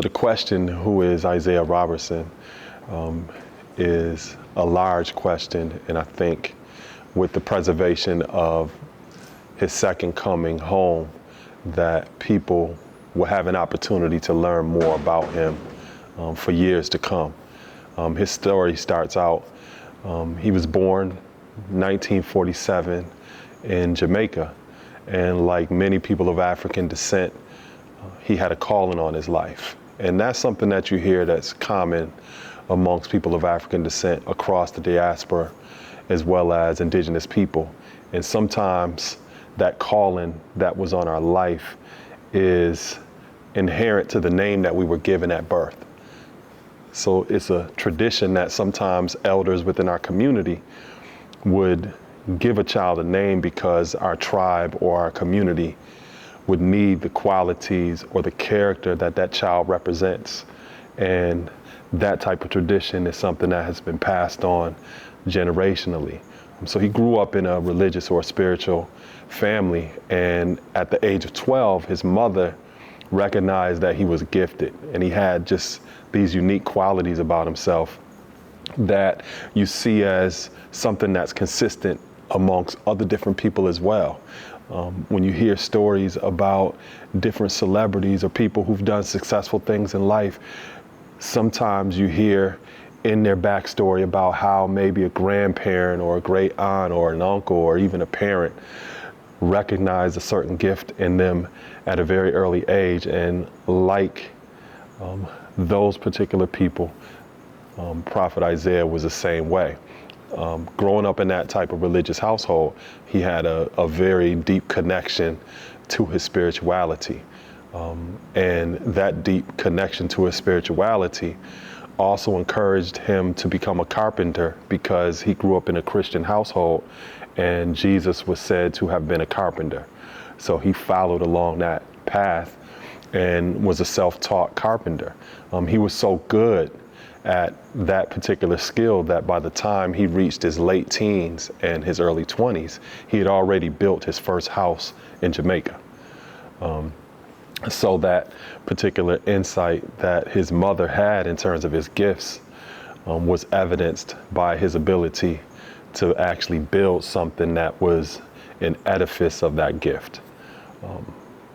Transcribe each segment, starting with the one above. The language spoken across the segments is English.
So the question, who is Isaiah Robertson, is a large question, and I think with the preservation of his second coming home, that people will have an opportunity to learn more about him for years to come. His story starts out, he was born 1947 in Jamaica, and like many people of African descent, he had a calling on his life. And that's something that you hear that's common amongst people of African descent across the diaspora, as well as indigenous people. And sometimes that calling that was on our life is inherent to the name that we were given at birth. So it's a tradition that sometimes elders within our community would give a child a name because our tribe or our community would need the qualities or the character that that child represents. And that type of tradition is something that has been passed on generationally. So he grew up in a religious or spiritual family, and at the age of 12, his mother recognized that he was gifted, and he had just these unique qualities about himself that you see as something that's consistent amongst other different people as well. When you hear stories about different celebrities or people who've done successful things in life, sometimes you hear in their backstory about how maybe a grandparent or a great aunt or an uncle or even a parent recognized a certain gift in them at a very early age. And like those particular people, Prophet Isaiah was the same way. Growing up in that type of religious household, he had a very deep connection to his spirituality. And that deep connection to his spirituality also encouraged him to become a carpenter, because he grew up in a Christian household and Jesus was said to have been a carpenter. So he followed along that path and was a self-taught carpenter. He was so good at that particular skill that by the time he reached his late teens and his early 20s, he had already built his first house in Jamaica. So that particular insight that his mother had in terms of his gifts was evidenced by his ability to actually build something that was an edifice of that gift.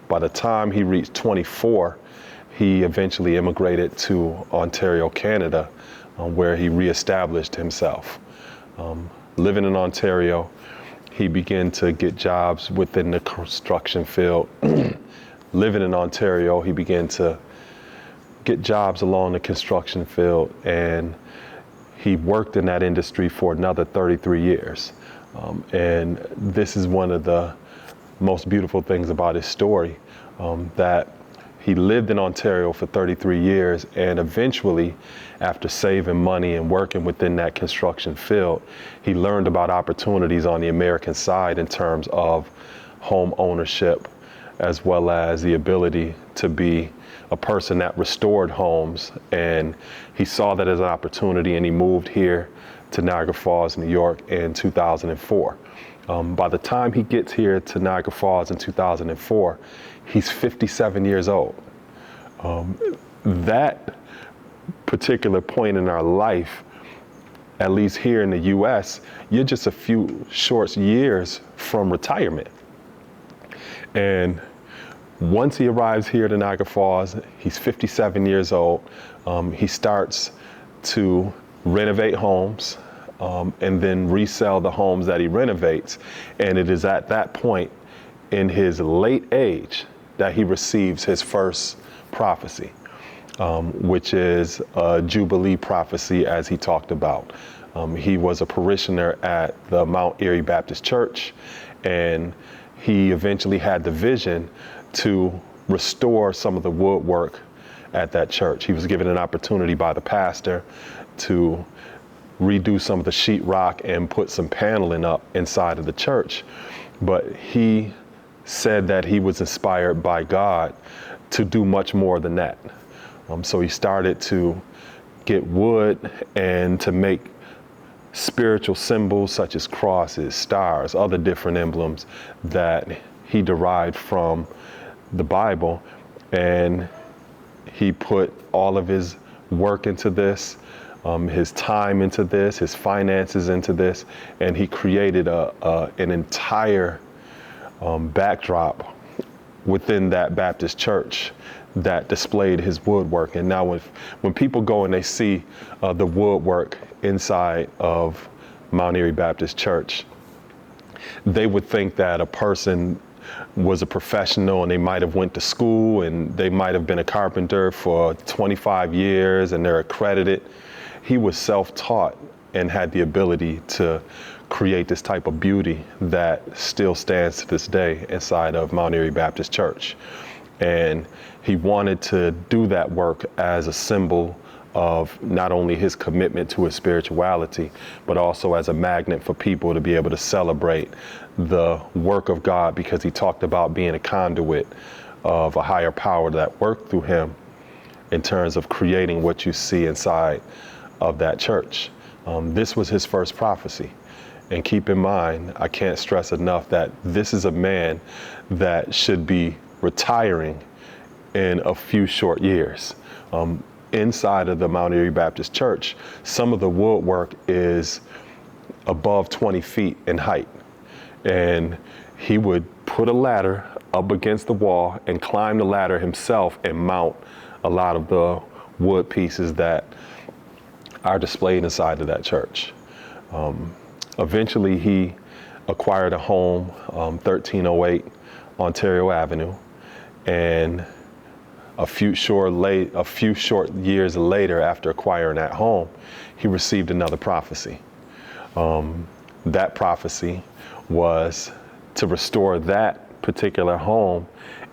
By the time he reached 24, he eventually immigrated to Ontario, Canada, where he reestablished himself. Living in Ontario, he began to get jobs within the construction field. Living in Ontario, he began to get jobs along the construction field, and he worked in that industry for another 33 years. And this is one of the most beautiful things about his story, that he lived in Ontario for 33 years, and eventually, after saving money and working within that construction field, he learned about opportunities on the American side in terms of home ownership, as well as the ability to be a person that restored homes. And he saw that as an opportunity, and he moved here to Niagara Falls, New York in 2004. By the time he gets here to Niagara Falls in 2004, he's 57 years old. That particular point in our life, at least here in the US, you're just a few short years from retirement. And once he arrives here to Niagara Falls, he's 57 years old. He starts to renovate homes and then resell the homes that he renovates. And it is at that point in his late age that he receives his first prophecy, which is a Jubilee prophecy, as he talked about. He was a parishioner at the Mount Erie Baptist Church, and he eventually had the vision to restore some of the woodwork at that church. He was given an opportunity by the pastor to redo some of the sheetrock and put some paneling up inside of the church. But he said that he was inspired by God to do much more than that. So he started to get wood and to make spiritual symbols such as crosses, stars, other different emblems that he derived from the Bible. And He put all of his work into this, his time into this, his finances into this, and he created an entire backdrop within that Baptist church that displayed his woodwork. And now when people go and they see the woodwork inside of Mount Airy Baptist Church, they would think that a person was a professional and they might have went to school and they might have been a carpenter for 25 years and they're accredited. He was self-taught and had the ability to create this type of beauty that still stands to this day inside of Mount Airy Baptist Church. And he wanted to do that work as a symbol of not only his commitment to his spirituality, but also as a magnet for people to be able to celebrate the work of God, because he talked about being a conduit of a higher power that worked through him in terms of creating what you see inside of that church. This was his first prophecy. And keep in mind, I can't stress enough that this is a man that should be retiring in a few short years. Inside of the Mount Airy Baptist Church, some of the woodwork is above 20 feet in height. And he would put a ladder up against the wall and climb the ladder himself and mount a lot of the wood pieces that are displayed inside of that church. Eventually, he acquired a home, 1308 Ontario Avenue, and a few short years later, after acquiring that home, he received another prophecy. That prophecy was to restore that particular home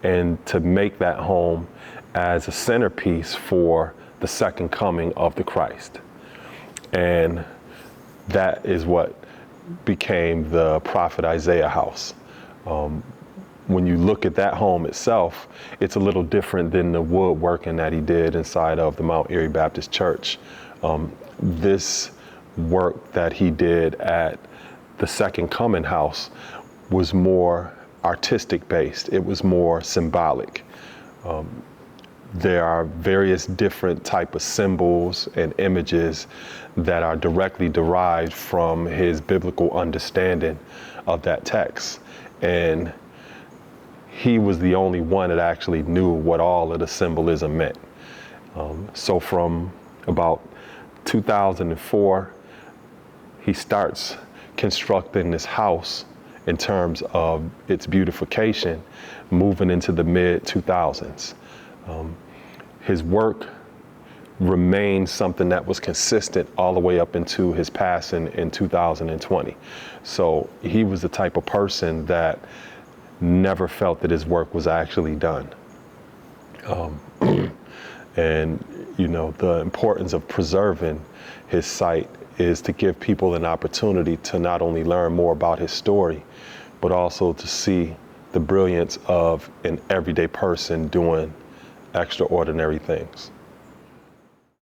and to make that home as a centerpiece for the second coming of the Christ. And that is what became the prophet Isaiah house. When you look at that home itself, it's a little different than the woodworking that he did inside of the Mount Airy Baptist Church. This work that he did at the Second Coming house was more artistic based. It was more symbolic. There are various different type of symbols and images that are directly derived from his biblical understanding of that text. And he was the only one that actually knew what all of the symbolism meant. So from about 2004, he starts constructing this house in terms of its beautification, moving into the mid-2000s. His work remained something that was consistent all the way up into his passing in 2020. So he was the type of person that never felt that his work was actually done. And, you know, the importance of preserving his site is to give people an opportunity to not only learn more about his story, but also to see the brilliance of an everyday person doing extraordinary things.